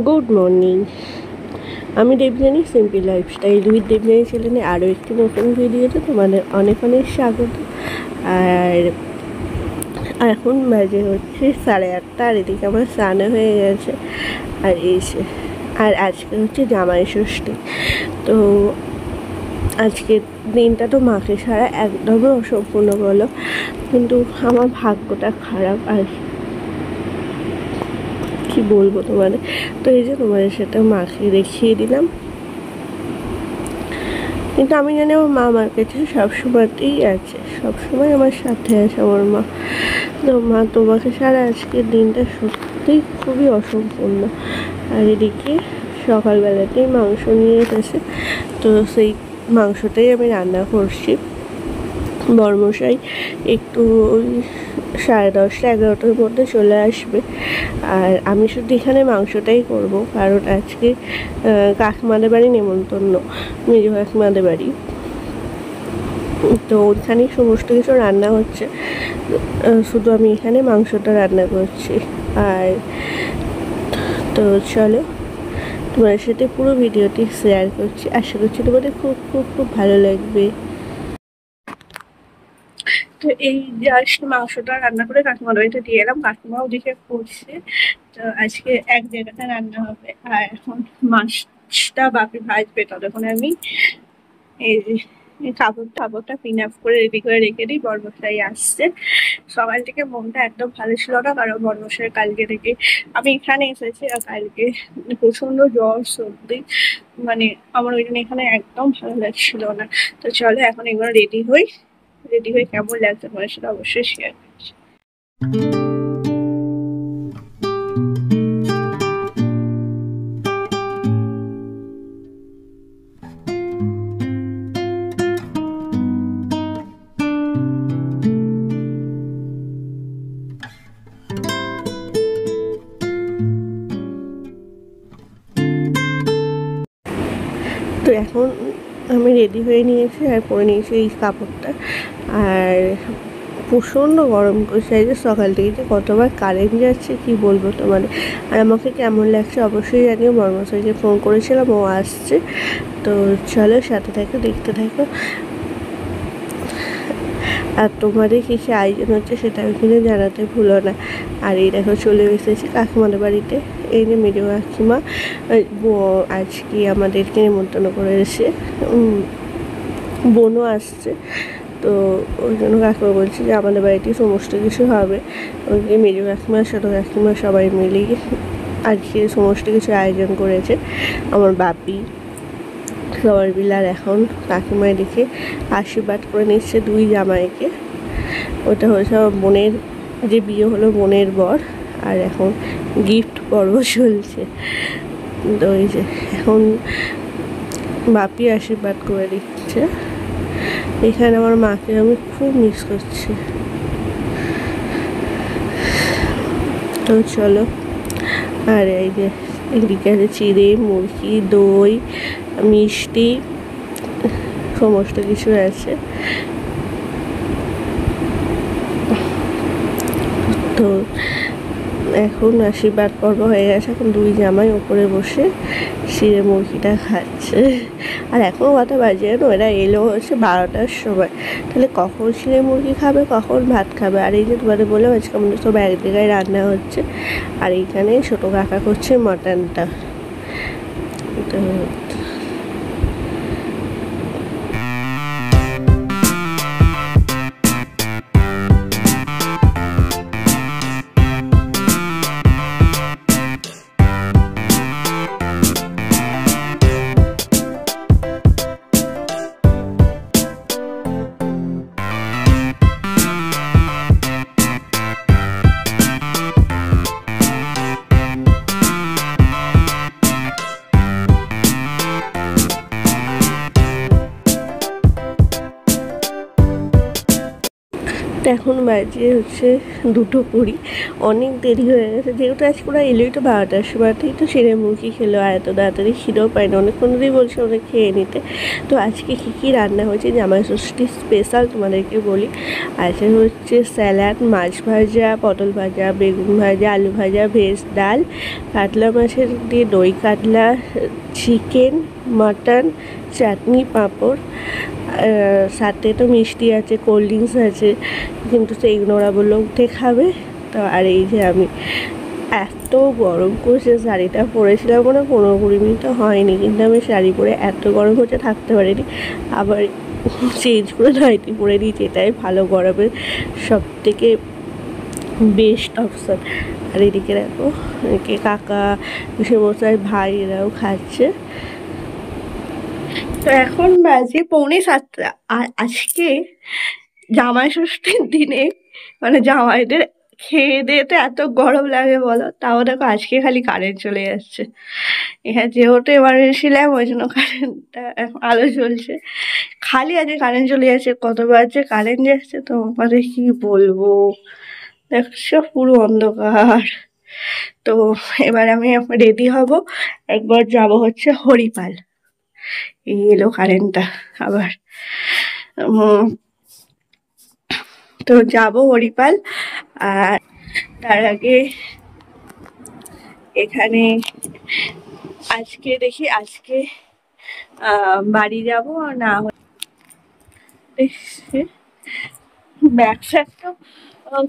Good morning. আমি Debjani, simple lifestyle with Debjani চ্যানেলে আরও একটি নতুন ভিডিওতে তোমাদের অনেক অনেক স্বাগত। আর এখন বাজে হচ্ছে 8:30, আর এদিকে আমার স্নান হয়ে গেছে। আর আজকে হচ্ছে জামাই ষষ্ঠী। তো আজকের দিনটা তো মাকে ছাড়া একদমই অসম্পূর্ণ বলো, কিন্তু আমার ভাগ্যটা খারাপ আর কি বলবো তোমাদের। তো এই যে তোমাদের সাথে মাকে দেখিয়ে দিলাম, কিন্তু আমি জানি আমার মা আমার কাছে সবসময়তেই আছে, সবসময় আমার সাথে আছে আমার মা। তো মা তোমাকে ছাড়া আজকের দিনটা সত্যিই খুবই অসম্পূর্ণ। আর এদিকে সকালবেলাতেই মাংস নিয়ে এসেছে, তো সেই মাংসটাই আমি রান্না করছি। বর্মশাই একটু ওই 10:30, 11টার মধ্যে চলে আসবে, আর আমি শুধু এখানে মাংসটাই করব, কারণ আজকে কাকিমাদের বাড়ি নেমন্তন্ন, মেজো কাকিমাদের বাড়ি। তো ওইখানেই সমস্ত কিছু রান্না হচ্ছে, শুধু আমি এখানে মাংসটা রান্না করছি। আর তো চলো তোমার সাথে পুরো ভিডিওটি শেয়ার করছি, আশা করছি তোমাদের খুব খুব খুব ভালো লাগবে। তো এই জাস্ট মাংসটা রান্না করে কাকিমার বাড়িতে দিয়ে এলাম, কাকিমাও ওদিকে করছে। তো আজকে এক জায়গাতে রান্না হবে, আর এখন মাছটা বাপি ভাজবে, ততক্ষণ আমি এই যে কাপড়টা পিন আপ করে রেডি করে রেখে দিই। বর্মশাই আসছে। সকাল থেকে মনটা একদম ভালো ছিল না, কারণ বর্মশাই কালকে থেকে আমি এখানে এসেছি, আর কালকে প্রচন্ড জ্বর সর্দি, মানে আমার ওই জন্য এখানে একদম ভালো লাগছিল না। তো চলো এখন এগুলো রেডি হয়ে কেমন লাগছে তোমার সাথে অবশ্যই শেয়ার করছি। তো এখন আমি রেডি হয়ে নিয়েছি আর পরে নিয়েছি এই কাপড়টা, আর প্রচণ্ড গরম করছে। এই যে সকাল থেকে যে কতবার কারেন্ট যাচ্ছে কি বলবো তোমাদের। আর আমাকে কেমন লাগছে অবশ্যই জানিও। বর্মশাইকে ফোন করেছিলাম, ও আসছে। তো চলো সাথে থাকো, দেখতে থাকো। আর তোমাদের কী কী আয়োজন হচ্ছে সেটাও কিন্তু জানাতে ভুলো না। আর এই দেখো চলে এসেছি কাকিমাদের বাড়িতে। এই যে মেজো কাকিমা আজকে আমাদেরকে নিমন্ত্রণ করে এসে, বোনও আসছে। তো ওই জন্য কাকিমা বলছে যে আমাদের বাড়িতে সমস্ত কিছু হবে। ওই মেজো কাকিমা, ছোটো কাকিমা সবাই মিলেই আজকে সমস্ত কিছু আয়োজন করেছে আমার বাপি সবাই মিলে। আর এখন কাকিমা এদিকে আশীর্বাদ করে নিচ্ছে দুই জামাইকে। ওটা হয়েছে আমার বোনের, যে বিয়ে হলো বোনের বর, আর এখন গিফট পর্ব চলছে। তো ওই যে এখন বাপি আশীর্বাদ করে দিচ্ছে। এখানে আমার মাকে আমি খুব মিস করছি। তো চলো, আর এই যে এদিকে আছে চিড়ে, মুরগি, দই, মিষ্টি, সমস্ত কিছু আছে। তো এখন আশীর্বাদ পর্ব হয়ে গেছে, এখন দুই জামাই ওপরে বসে চিড়ে মুরগিটা খাচ্ছে। আর এখন কটা বাজে জানো, এরা এলো হচ্ছে 12টার সময়। তাহলে কখন চিড়ে মুরগি খাবে, কখন ভাত খাবে। আর এই যে তোমাদের বলে আজকে আমাদের সব এক জায়গায় রান্না হচ্ছে, আর এইখানে ছোটো কাকা করছে মাটনটা। তো তো এখন বাজে হচ্ছে 2:20, অনেক দেরি হয়ে গেছে। যেহেতু আজকে ওরা এলোই তো 12টার সময়তেই, তো সেরে মুরগি খেলো, আর এত তাড়াতাড়ি খিদেও পায় না, অনেকক্ষণ ধরেই বলছে ওদের খেয়ে নিতে। তো আজকে কী রান্না হয়েছে জামাই ষষ্ঠী স্পেশাল তোমাদেরকে বলি। আজকে হচ্ছে স্যালাড, মাছ ভাজা, পটল ভাজা, বেগুন ভাজা, আলু ভাজা, ভেজ ডাল, কাতলা মাছের দিয়ে দই কাতলা, চিকেন, মাটন, চাটনি, পাঁপড়, সাথে তো মিষ্টি আছে, কোল্ড ড্রিঙ্কস আছে, কিন্তু সেইগুলো ওরা বললো উঠে খাবে। তো আর এই যে আমি, এত গরম করছে, শাড়িটা পরেছিলাম কোনো 15-20 মিনিট হয়নি, কিন্তু আমি শাড়ি পরে এত গরম হচ্ছে থাকতে পারিনি, আবার চেঞ্জ করে নাইটি পরে দিয়েছি। এটাই ভালো গরমের সব থেকে বেস্ট অপশান। আর এদিকে দেখো, এদিকে কাকা, মশাই, ভাই এরাও খাচ্ছে। তো এখন বাজে 6:45, আর আজকে জামাই ষষ্ঠীর দিনে মানে জামাইদের খেয়ে দিয়ে তো এত গরম লাগে বলো, তাও দেখো আজকে খালি কারেন্ট চলে যাচ্ছে। এখানে যেহেতু এমার্জেন্সি ল্যাম্প, ওই জন্য কারেন্টটা আলো জ্বলছে, খালি আজকে কারেন্ট চলে যাচ্ছে। কতবার যে কারেন্ট যাচ্ছে তোমাদের কি বলবো, দেখছো পুরো অন্ধকার। তো এবার আমি রেডি হব, একবার যাব হচ্ছে হরিপাল। এই এলো কারেন্টটা আবার। তো যাব হরিপাল, আর তার আগে এখানে আজকে দেখি, আজকে বাড়ি যাব না, দেখছি ব্যাগ ফ্যাগ তো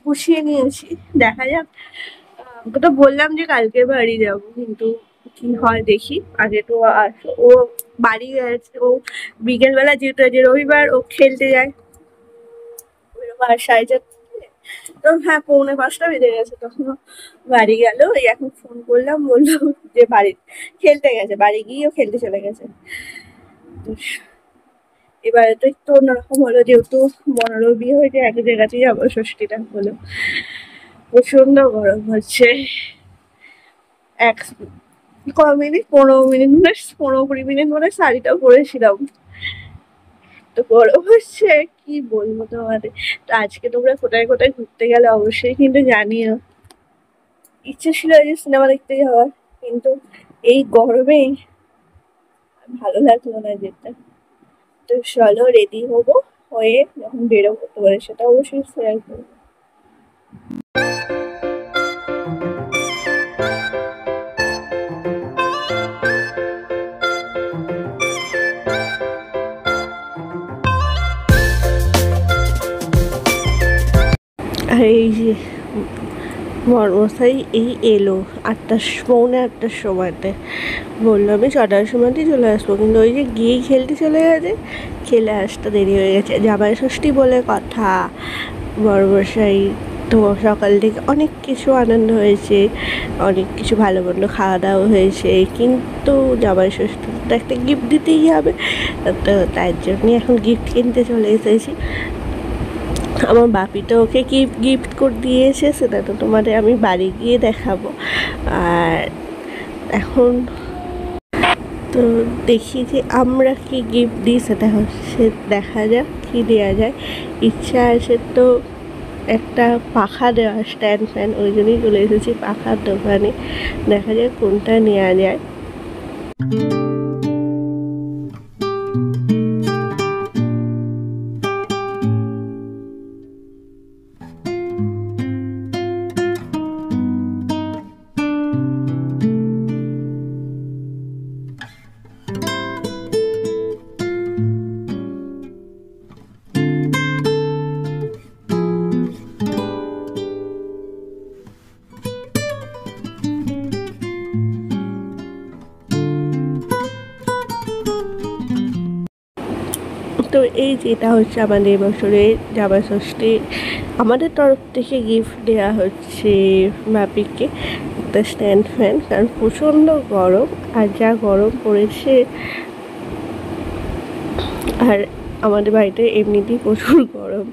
গুছিয়ে নিয়েছি, দেখা যাক। ওকে তো বললাম যে কালকে বাড়ি যাব, কিন্তু কি হয় দেখি। আগে তো ও বাড়ি গেছে, ও বিকেলবেলা যেহেতু আজ রবিবার, ও খেলতে যায় 4:30, তো হ্যাঁ 4:45 বেজে গেছে, তখন বাড়ি গেল। এই এখন ফোন করলাম, বললো যে বাড়ি খেলতে গেছে, বাড়ি গিয়ে ও খেলতে চলে গেছে। এবারে তো একটু অন্যরকম হলো, যেহেতু বড়োর বিয়ে হয়েছে, এক জায়গাতেই যাবো, ষষ্ঠীটা হলো। প্রচন্ড গরম হচ্ছে। এক মিনিট, 15 মিনিট, 15-20 মিনিট মনে শাড়িটা পরেছিলাম, তো গরম হচ্ছে কি বলবো তোমাদের। তো আজকে তোমরা কোথায় কোথায় ঘুরতে গেলে অবশ্যই কিন্তু জানিও। ইচ্ছে ছিল যে সিনেমা দেখতে যাওয়ার, কিন্তু এই গরমে ভালো লাগলো না যেতে। তো চলো রেডি হবো, হয়ে যখন বেরোবো তোমাদের সেটা অবশ্যই শেয়ার করবো। আর এই যে বড়মশাই এই এলো 8:30 সময়তে, বললো আমি 6টার সময়তেই চলে আসবো, কিন্তু ওই যে গিয়ে খেলতে চলে গেছে, খেলে আসতে দেরি হয়ে গেছে। জামাই ষষ্ঠী বলে কথা, বড়মশাই তো সকাল থেকে অনেক কিছু আনন্দ হয়েছে, অনেক কিছু ভালো মন্দ খাওয়া দাওয়া হয়েছে, কিন্তু জামাই ষষ্ঠীতে একটা গিফট দিতেই হবে, তো তার জন্যই এখন গিফট কিনতে চলে এসেছি। আমার বাপি তো ওকে গিফট করে দিয়েছে, সেটা তো তোমাদের আমি বাড়ি গিয়ে দেখাবো। আর এখন তো দেখি যে আমরা কি গিফট দিই, সেটা হচ্ছে দেখা যাক কি দেওয়া যায়। ইচ্ছা আছে তো একটা পাখা দেওয়া, স্ট্যান্ড ফ্যান, ওই জন্যই চলে এসেছি পাখার দোকানে, দেখা যাক কোনটা নেওয়া যায়। তো এই যেটা হচ্ছে আমাদের বছরের জামাই ষষ্ঠী, আমাদের তরফ থেকে গিফট দেওয়া হচ্ছে বাপিকে একটা স্ট্যান্ড ফ্যান, কারণ প্রচণ্ড গরম, আর যা গরম পড়েছে, আর আমাদের বাড়িতে এমনিতেই প্রচুর গরম,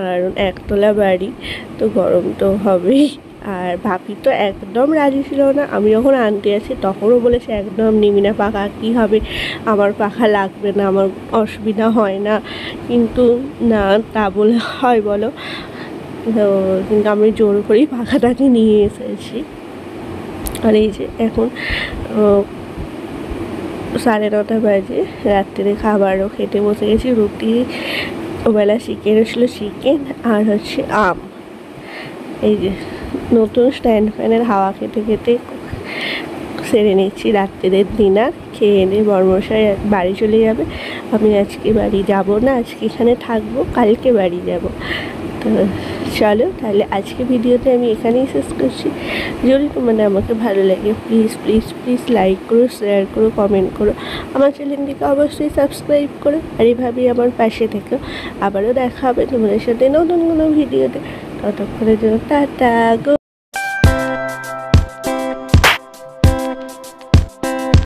আর একতলা বাড়ি, তো গরম তো হবেই। আর ভাবি তো একদম রাজি ছিল না, আমি যখন আনতে আসি তখনও বলেছে একদম নিবি না পাখা, কী হবে, আমার পাখা লাগবে না, আমার অসুবিধা হয় না, কিন্তু না তা বলে হয় বলো। তো কিন্তু আমি জোর করেই পাখাটাকে নিয়ে এসেছি। আর এই যে এখন 9:30 বাজে, রাত্রে খাবারও খেতে বসে গেছি। রুটি, ওবেলা চিকেন ছিল, চিকেন আর হচ্ছে আম। এই যে নতুন স্ট্যান্ড ফ্যানের হাওয়া খেতে খেতে সেরে নিচ্ছি রাত্রের ডিনার। খেয়ে নিয়ে বর্মশাই বাড়ি চলে যাবে। আমি আজকে বাড়ি যাব না, আজকে এখানে থাকবো, কালকে বাড়ি যাব। তো চলো তাহলে আজকে ভিডিওতে আমি এখানেই শেষ করছি। যদি তোমাদের আমাকে ভালো লাগে প্লিজ প্লিজ প্লিজ লাইক করো, শেয়ার করো, কমেন্ট করো। আমার চ্যানেলটিকে অবশ্যই সাবস্ক্রাইব করো। আর এইভাবেই আমার পাশে থেকো। আবারও দেখা হবে তোমাদের সাথে নতুন কোনো ভিডিওতে। ততক্ষণের জন্য টাটা।